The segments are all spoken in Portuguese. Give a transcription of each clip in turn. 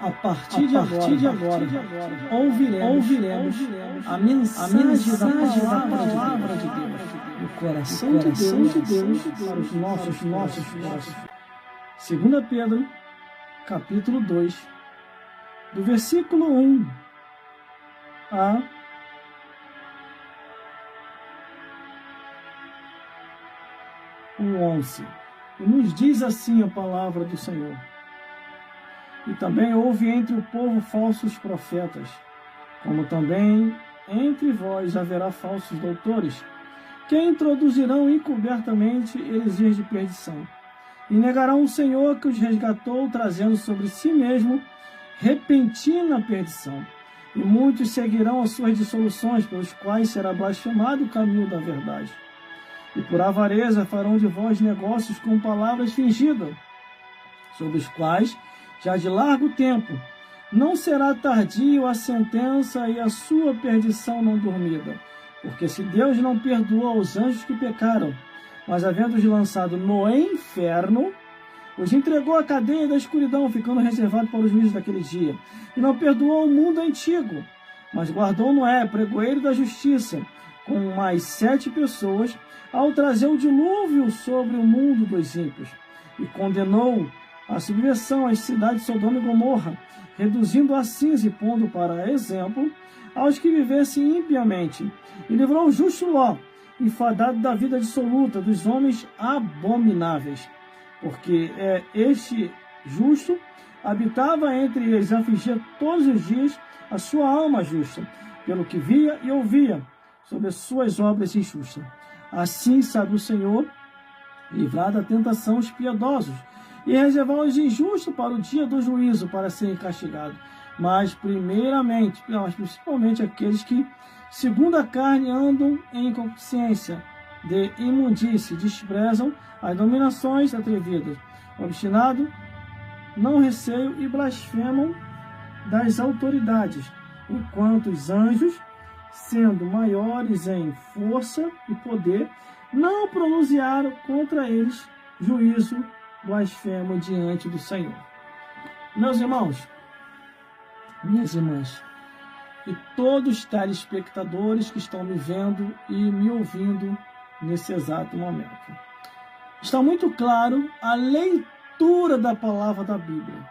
A partir de agora, ouviremos a mensagem da palavra de Deus, o coração de Deus para os nossos corações. 2 Pedro, capítulo 2, do versículo 1 a 11. E nos diz assim a palavra do Senhor: e também houve entre o povo falsos profetas, como também entre vós haverá falsos doutores, que introduzirão encobertamente heresias de perdição, e negarão o Senhor que os resgatou, trazendo sobre si mesmo repentina perdição. E muitos seguirão as suas dissoluções, pelos quais será blasfemado o caminho da verdade. E por avareza farão de vós negócios com palavras fingidas, sobre os quais já de largo tempo não será tardio a sentença e a sua perdição não dormida. Porque se Deus não perdoou os anjos que pecaram, mas havendo-os lançado no inferno, os entregou à cadeia da escuridão, ficando reservado para o juízo daquele dia. E não perdoou o mundo antigo, mas guardou Noé, pregoeiro da justiça, com mais 7 pessoas, ao trazer o dilúvio sobre o mundo dos ímpios. E condenou a subversão às cidades de Sodoma e Gomorra, reduzindo a cinza e pondo para exemplo aos que vivessem impiamente. E livrou o justo Ló, enfadado da vida dissoluta dos homens abomináveis, porque este justo habitava entre eles, afligia todos os dias a sua alma justa, pelo que via e ouvia sobre as suas obras injustas. Assim sabe o Senhor livrar da tentação os piedosos e reservar os injustos para o dia do juízo, para serem castigados. Mas principalmente aqueles que, segundo a carne, andam em consciência de imundície, desprezam as dominações atrevidas, obstinados, não receio e blasfemam das autoridades, enquanto os anjos, sendo maiores em força e poder, não pronunciaram contra eles juízo blasfemo diante do Senhor. Meus irmãos, minhas irmãs, e todos os telespectadores que estão me vendo e me ouvindo nesse exato momento, está muito claro a leitura da palavra da Bíblia.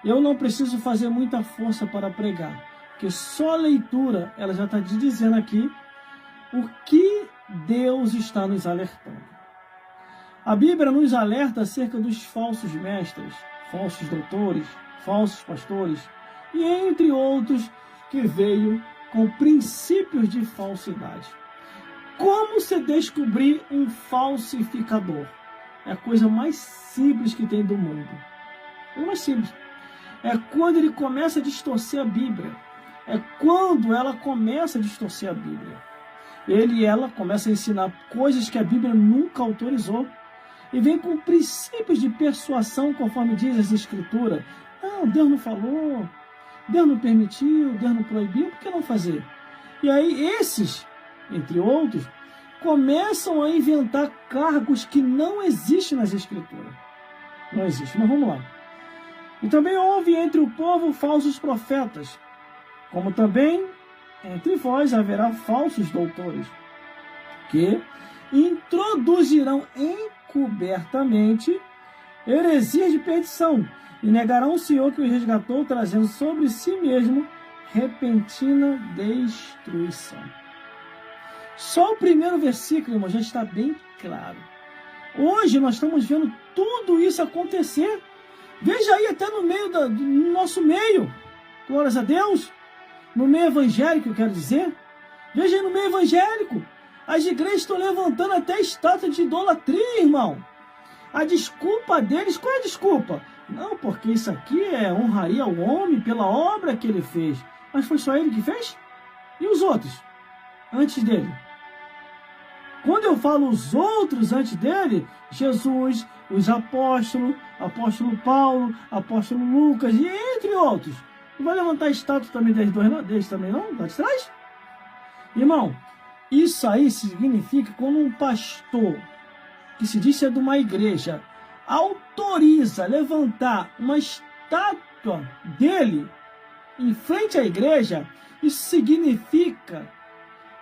Eu não preciso fazer muita força para pregar, porque só a leitura, ela já está dizendo aqui o que Deus está nos alertando. A Bíblia nos alerta acerca dos falsos mestres, falsos doutores, falsos pastores, e entre outros que veio com princípios de falsidade. Como se descobrir um falsificador? É a coisa mais simples que tem do mundo. É mais simples. É quando ele começa a distorcer a Bíblia. É quando ela começa a distorcer a Bíblia. Ele e ela começam a ensinar coisas que a Bíblia nunca autorizou. E vem com princípios de persuasão, conforme diz as Escrituras. Não, Deus não falou, Deus não permitiu, Deus não proibiu, por que não fazer? E aí esses, entre outros, começam a inventar cargos que não existem nas Escrituras. Não existe, mas vamos lá. E também houve entre o povo falsos profetas, como também entre vós haverá falsos doutores, que introduzirão encobertamente heresias de perdição, e negarão o Senhor que os resgatou, trazendo sobre si mesmo repentina destruição. Só o primeiro versículo, irmão, já está bem claro. Hoje nós estamos vendo tudo isso acontecer. Veja aí até no meio do nosso meio, glórias a Deus, no meio evangélico, eu quero dizer. Veja aí no meio evangélico, as igrejas estão levantando até estátua de idolatria, irmão. A desculpa deles, qual é a desculpa? Não, porque isso aqui honraria o homem pela obra que ele fez. Mas foi só ele que fez? E os outros? Antes dele? Quando eu falo os outros antes dele, Jesus, os apóstolos, apóstolo Paulo, apóstolo Lucas e entre outros. Não vai levantar a estátua também deles também não? Lá de trás? Irmão, isso aí significa quando um pastor, que se diz ser de uma igreja, autoriza levantar uma estátua púlpito dele, em frente à igreja, isso significa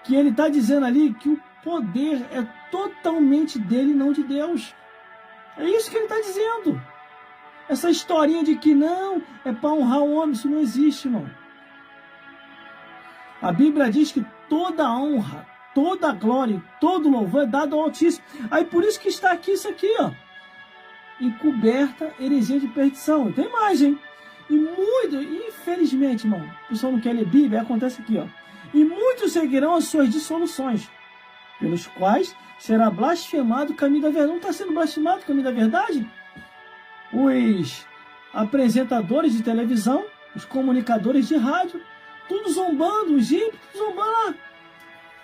que ele está dizendo ali que o poder é totalmente dele, não de Deus. É isso que ele está dizendo. Essa historinha de que não, é para honrar o homem, isso não existe, irmão. A Bíblia diz que toda honra, toda glória, todo louvor é dado ao Altíssimo. Aí por isso que está aqui isso aqui, ó. Encoberta heresia de perdição. E tem mais, hein? E muito, infelizmente, irmão, o pessoal não quer ler Bíblia, acontece aqui, ó. E muitos seguirão as suas dissoluções, pelos quais será blasfemado o caminho da verdade. Não está sendo blasfemado o caminho da verdade? Os apresentadores de televisão, os comunicadores de rádio, tudo zombando, os ímpios, zombando lá.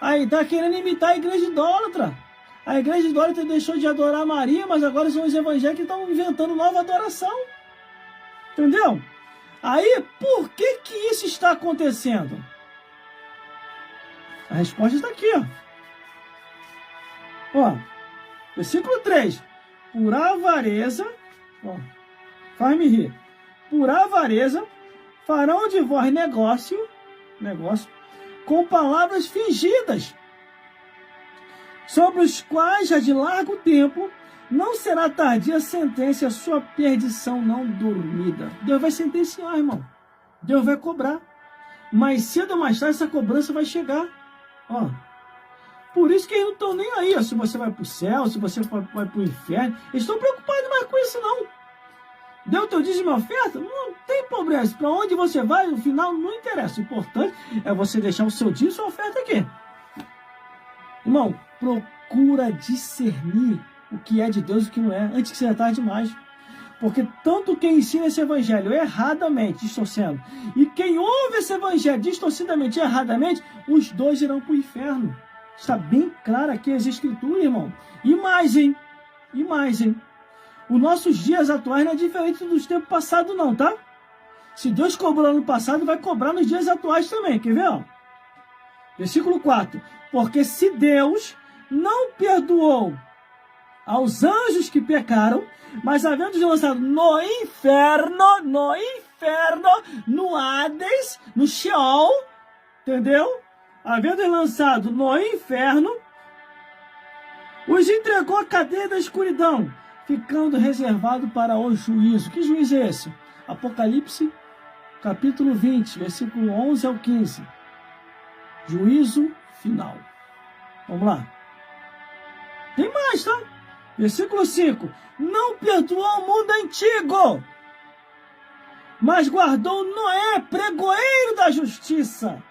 Aí está querendo imitar a igreja idólatra. A igreja idólatra deixou de adorar Maria, mas agora são os evangélicos que estão inventando nova adoração. Entendeu? Aí, por que que isso está acontecendo? A resposta está aqui, ó. Versículo 3. Por avareza, ó, faz-me rir. Por avareza, farão de vós negócio, com palavras fingidas, sobre os quais já de largo tempo não será tardia a sentença, a sua perdição não dormida. Deus vai sentenciar, irmão. Deus vai cobrar. Mais cedo ou mais tarde essa cobrança vai chegar. Ó. Por isso que eles não estão nem aí, ó, se você vai para o céu, se você vai para o inferno. Eles estão preocupados mais com isso, não. Deu teu dízimo e oferta? Não tem problema. Para onde você vai, no final não interessa. O importante é você deixar o seu dízimo e sua oferta aqui. Irmão, procura discernir o que é de Deus e o que não é, antes que seja tarde demais. Porque tanto quem ensina esse evangelho erradamente, distorcendo, e quem ouve esse evangelho distorcidamente, erradamente, os dois irão para o inferno. Está bem claro aqui as escrituras, irmão. E mais, hein? Os nossos dias atuais não é diferente dos tempos passados, não, tá? Se Deus cobrou no passado, vai cobrar nos dias atuais também. Quer ver, ó? Versículo 4. Porque se Deus não perdoou aos anjos que pecaram, mas havendo lançado no inferno, no Hades, no Sheol, entendeu? Havendo lançado no inferno, os entregou à cadeia da escuridão, ficando reservado para o juízo. Que juízo é esse? Apocalipse, capítulo 20, versículo 11 ao 15. Juízo final. Vamos lá. Tem mais, tá? Versículo 5. Não perdoou o mundo antigo, mas guardou Noé, pregoeiro da justiça,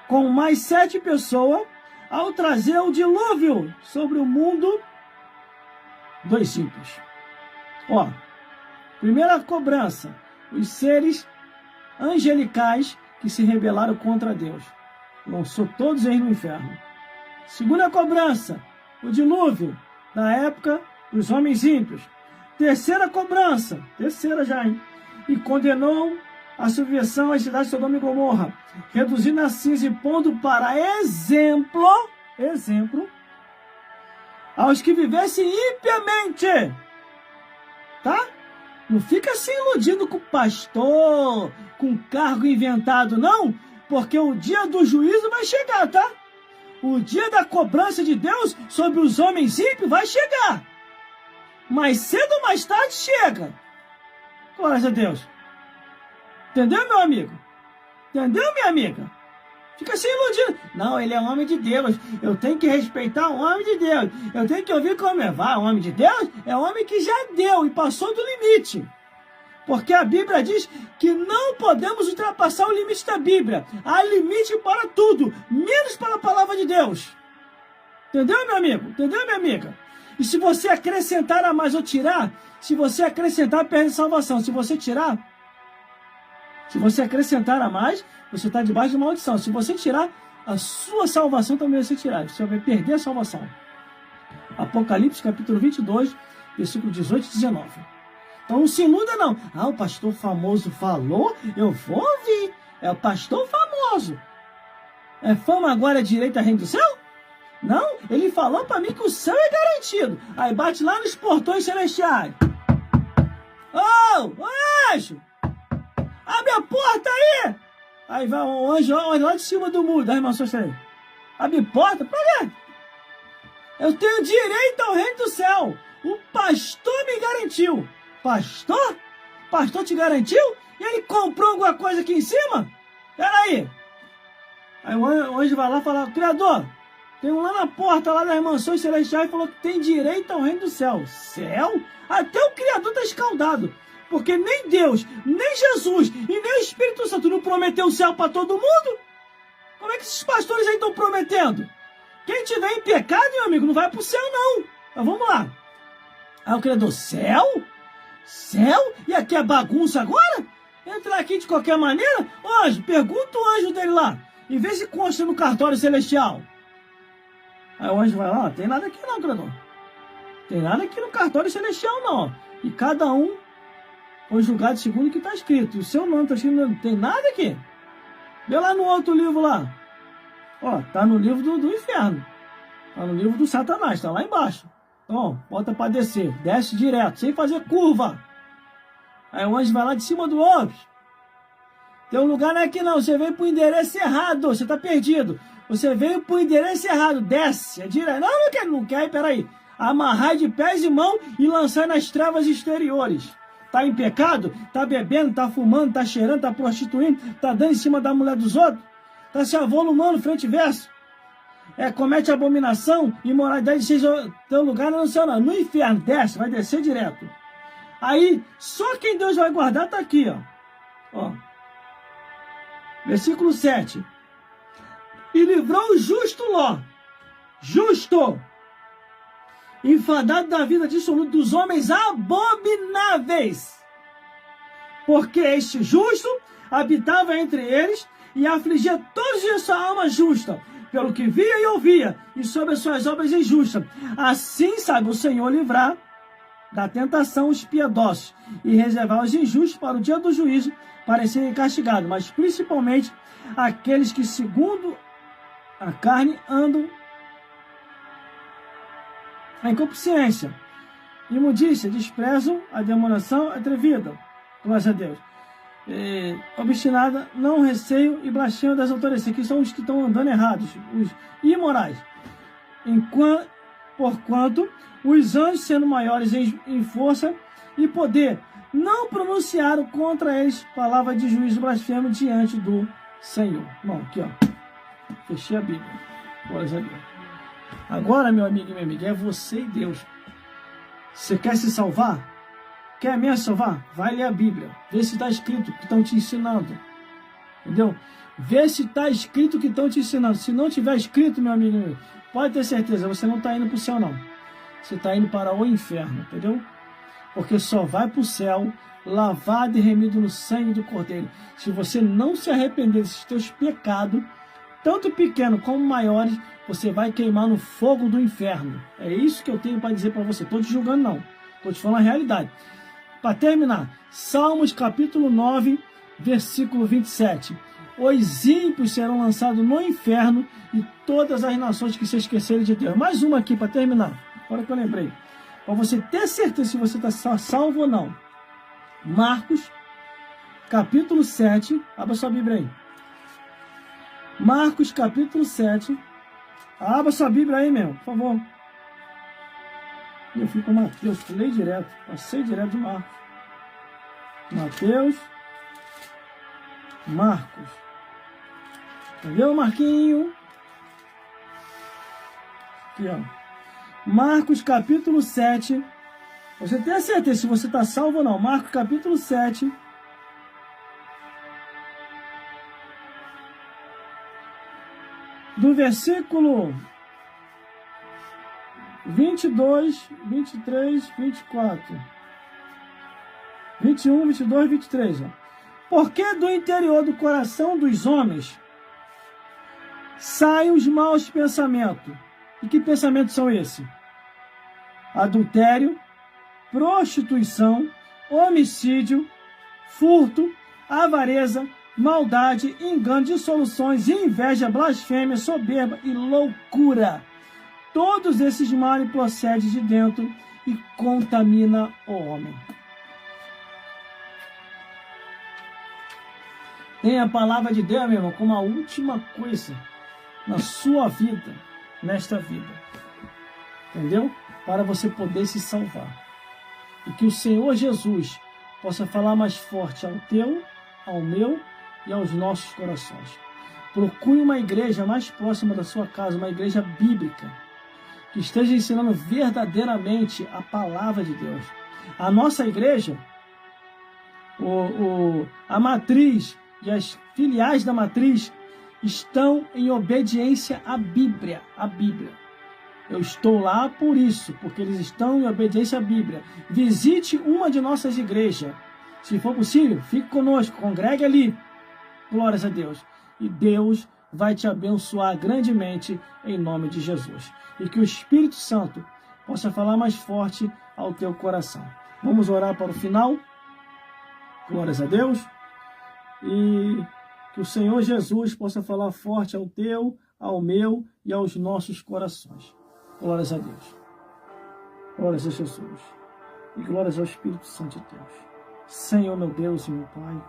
com mais 7 pessoas, ao trazer o dilúvio sobre o mundo dos ímpios. Ó, primeira cobrança, os seres angelicais que se rebelaram contra Deus. Lançou todos eles no inferno. Segunda cobrança, o dilúvio, na época dos homens ímpios. Terceira cobrança, terceira já, hein? E condenou a subversão às cidades de Sodoma e Gomorra, reduzindo a cinza e pondo para exemplo, aos que vivessem impiamente. Tá? Não fica se iludindo com o pastor, com cargo inventado, não, porque o dia do juízo vai chegar, tá? O dia da cobrança de Deus sobre os homens ímpios vai chegar. Mais cedo ou mais tarde chega. Glória a Deus. Entendeu, meu amigo? Entendeu, minha amiga? Fica se iludindo. Não, ele é homem de Deus. Eu tenho que respeitar o homem de Deus. Eu tenho que ouvir como é. Vai, o homem de Deus é homem que já deu e passou do limite. Porque a Bíblia diz que não podemos ultrapassar o limite da Bíblia. Há limite para tudo, menos para a palavra de Deus. Entendeu, meu amigo? Entendeu, minha amiga? E se você acrescentar a mais ou tirar, se você acrescentar, perde salvação. Se você tirar, se você acrescentar a mais, você está debaixo de maldição. Se você tirar, a sua salvação também vai ser tirada. Você vai perder a salvação. Apocalipse, capítulo 22, versículo 18 e 19. Então não se iluda, não. Ah, o pastor famoso falou, eu vou ouvir. É o pastor famoso. É fama, agora, direito a reino do céu? Não, ele falou para mim que o céu é garantido. Aí bate lá nos portões celestiais. Ô anjo, abre a porta aí! Aí vai um anjo lá de cima do muro, das mansões aí. Abre porta? Pra quê? Eu tenho direito ao reino do céu. O pastor me garantiu. Pastor? Pastor te garantiu? E ele comprou alguma coisa aqui em cima? Peraí. Aí o anjo vai lá e fala, Criador, tem um lá na porta lá das mansões celestiais e falou que tem direito ao reino do céu. Céu? Até o Criador está escaldado. Porque nem Deus, nem Jesus e nem o Espírito Santo não prometeu o céu para todo mundo. Como é que esses pastores aí estão prometendo? Quem tiver em pecado, meu amigo, não vai para o céu, não. Mas vamos lá. Aí o Criador, céu? Céu? E aqui é bagunça agora? Entrar aqui de qualquer maneira? Anjo, pergunta o anjo dele lá. E vê se consta no cartório celestial. Aí o anjo vai lá, tem nada aqui não, Criador. Tem nada aqui no cartório celestial, não. E cada um foi julgado segundo o que está escrito. E o seu nome está escrito, não tem nada aqui. Vê lá no outro livro lá. Ó, tá no livro do inferno. Tá no livro do Satanás, tá lá embaixo. Então, bota para descer. Desce direto, sem fazer curva. Aí o anjo vai lá de cima do outro. Tem um lugar não é aqui não. Você veio pro endereço errado. Você tá perdido. Você veio pro endereço errado. Desce. É direto. Não quer. Peraí. Amarrar de pés e mão e lançar nas trevas exteriores. Tá em pecado? Tá bebendo? Tá fumando? Tá cheirando? Tá prostituindo? Tá dando em cima da mulher dos outros? Tá se avolumando frente e verso? Comete abominação, imoralidade, seja teu lugar não é no céu, não. No inferno, desce, vai descer direto. Aí, só quem Deus vai guardar tá aqui, ó. Versículo 7. E livrou o justo Ló, justo, enfadado da vida dissoluta dos homens abomináveis, porque este justo habitava entre eles e afligia todos de sua alma justa, pelo que via e ouvia, e sobre as suas obras injustas. Assim sabe o Senhor livrar da tentação os piedosos e reservar os injustos para o dia do juízo, para serem castigados, mas principalmente aqueles que, segundo a carne, andam em concupiscência, imundícia, desprezam a demonação atrevida, glória a Deus, obstinada, não receio e blasfema das autoridades. Aqui são os que estão andando errados, os imorais. Porquanto os anjos, sendo maiores em força e poder, não pronunciaram contra eles palavra de juízo blasfemo diante do Senhor. Bom, aqui ó, fechei a Bíblia. Glória a Deus. Agora, meu amigo e minha amiga, é você e Deus. Você quer se salvar? Quer mesmo salvar? Vai ler a Bíblia. Vê se está escrito o que estão te ensinando. Entendeu? Vê se está escrito o que estão te ensinando. Se não tiver escrito, meu amigo, pode ter certeza, você não está indo para o céu, não. Você está indo para o inferno, entendeu? Porque só vai para o céu lavado e remido no sangue do Cordeiro. Se você não se arrepender desses teus pecados, tanto pequenos como maiores, você vai queimar no fogo do inferno. É isso que eu tenho para dizer para você. Estou te julgando, não. Estou te falando a realidade. Para terminar, Salmos capítulo 9, versículo 27. Os ímpios serão lançados no inferno e todas as nações que se esquecerem de Deus. Mais uma aqui para terminar. Agora que eu lembrei. Para você ter certeza se você está salvo ou não. Marcos capítulo 7. Abra sua Bíblia aí. Marcos capítulo 7. Abra sua Bíblia aí, meu, por favor. Eu fui com Mateus, pulei direto, passei direto de Marcos. Marcos. Entendeu, Marquinho? Aqui, ó. Marcos capítulo 7. Você tem a certeza se você está salvo ou não. Marcos capítulo 7. Do versículo 22, 23, 24, 21, 22, 23. Ó. Porque do interior do coração dos homens saem os maus pensamentos. E que pensamentos são esses? Adultério, prostituição, homicídio, furto, avareza, maldade, engano, dissoluções, inveja, blasfêmia, soberba e loucura. Todos esses males procedem de dentro e contamina o homem. Tenha a palavra de Deus, meu irmão, como a última coisa na sua vida, nesta vida. Entendeu? Para você poder se salvar. E que o Senhor Jesus possa falar mais forte ao teu, ao meu e aos nossos corações. Procure uma igreja mais próxima da sua casa, uma igreja bíblica, que esteja ensinando verdadeiramente a palavra de Deus. A nossa igreja, a matriz e as filiais da matriz estão em obediência à Bíblia. Eu estou lá por isso, porque eles estão em obediência à Bíblia. Visite uma de nossas igrejas. Se for possível, fique conosco, congregue ali. Glórias a Deus. E Deus vai te abençoar grandemente em nome de Jesus. E que o Espírito Santo possa falar mais forte ao teu coração. Vamos orar para o final. Glórias a Deus. E que o Senhor Jesus possa falar forte ao teu, ao meu e aos nossos corações. Glórias a Deus. Glórias a Jesus. E glórias ao Espírito Santo de Deus. Senhor, meu Deus e meu Pai,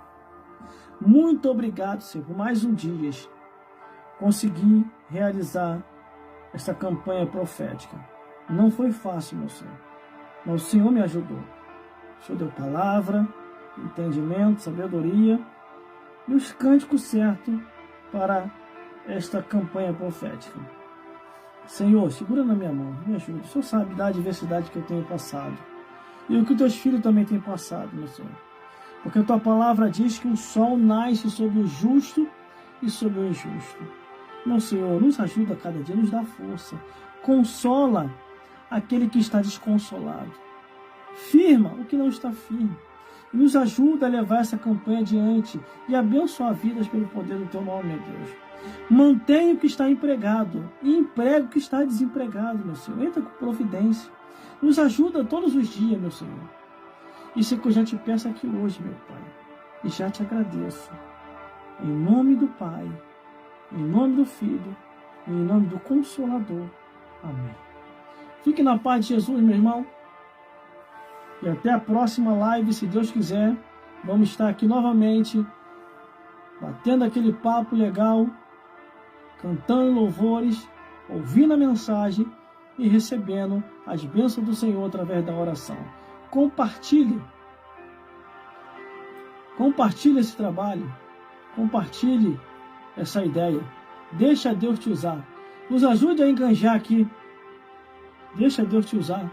muito obrigado, Senhor, por mais um dia conseguir realizar esta campanha profética. Não foi fácil, meu Senhor, mas o Senhor me ajudou. O Senhor deu palavra, entendimento, sabedoria e os cânticos certos para esta campanha profética. Senhor, segura na minha mão, me ajuda. O Senhor sabe da adversidade que eu tenho passado e o que teus filhos também têm passado, meu Senhor. Porque a tua palavra diz que o sol nasce sobre o justo e sobre o injusto. Meu Senhor, nos ajuda a cada dia, nos dá força. Consola aquele que está desconsolado. Firma o que não está firme. E nos ajuda a levar essa campanha adiante e abençoar vidas pelo poder do teu nome, meu Deus. Mantenha o que está empregado e emprega o que está desempregado, meu Senhor. Entra com providência. Nos ajuda todos os dias, meu Senhor. Isso é que eu já te peço aqui hoje, meu Pai. E já te agradeço. Em nome do Pai, em nome do Filho, e em nome do Consolador. Amém. Fique na paz de Jesus, meu irmão. E até a próxima live, se Deus quiser. Vamos estar aqui novamente, batendo aquele papo legal, cantando louvores, ouvindo a mensagem e recebendo as bênçãos do Senhor através da oração. Compartilhe esse trabalho, compartilhe essa ideia, deixa Deus te usar, nos ajude a enganjar aqui, deixa Deus te usar,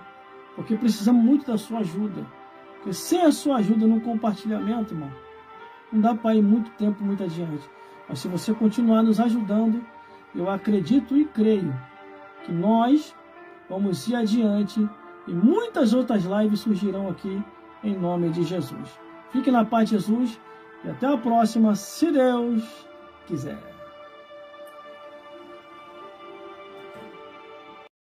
porque precisamos muito da sua ajuda, porque sem a sua ajuda no compartilhamento, irmão, não dá para ir muito tempo, muito adiante, mas se você continuar nos ajudando, eu acredito e creio que nós vamos ir adiante e muitas outras lives surgirão aqui em nome de Jesus. Fique na paz de Jesus e até a próxima, se Deus quiser.